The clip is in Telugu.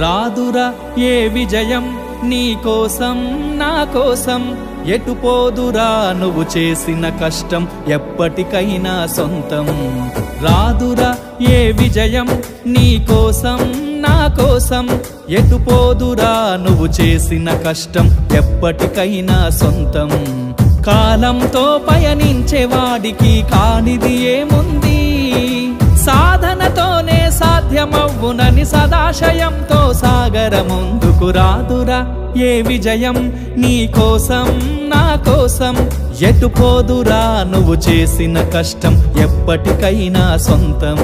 రాదురా ఏ విజయం నీ కోసం నా కోసం ఎటుపోదురా నువ్వు చేసిన కష్టం ఎప్పటికైనా సొంతం రాదురా ఏ విజయం నీ కోసం నా కోసం ఎటుపోదురా నువ్వు చేసిన కష్టం ఎప్పటికైనా సొంతం కాలంతో పయనించేవాడికి కానిది ఏముంది సాధనతోనే సాధ్యమవ్వునని సదాశయంతో సాగర ముందుకు రాదురా ఏ విజయం నీ కోసం నా కోసం ఎటుపోదురా నువ్వు చేసిన కష్టం ఎప్పటికైనా సొంతం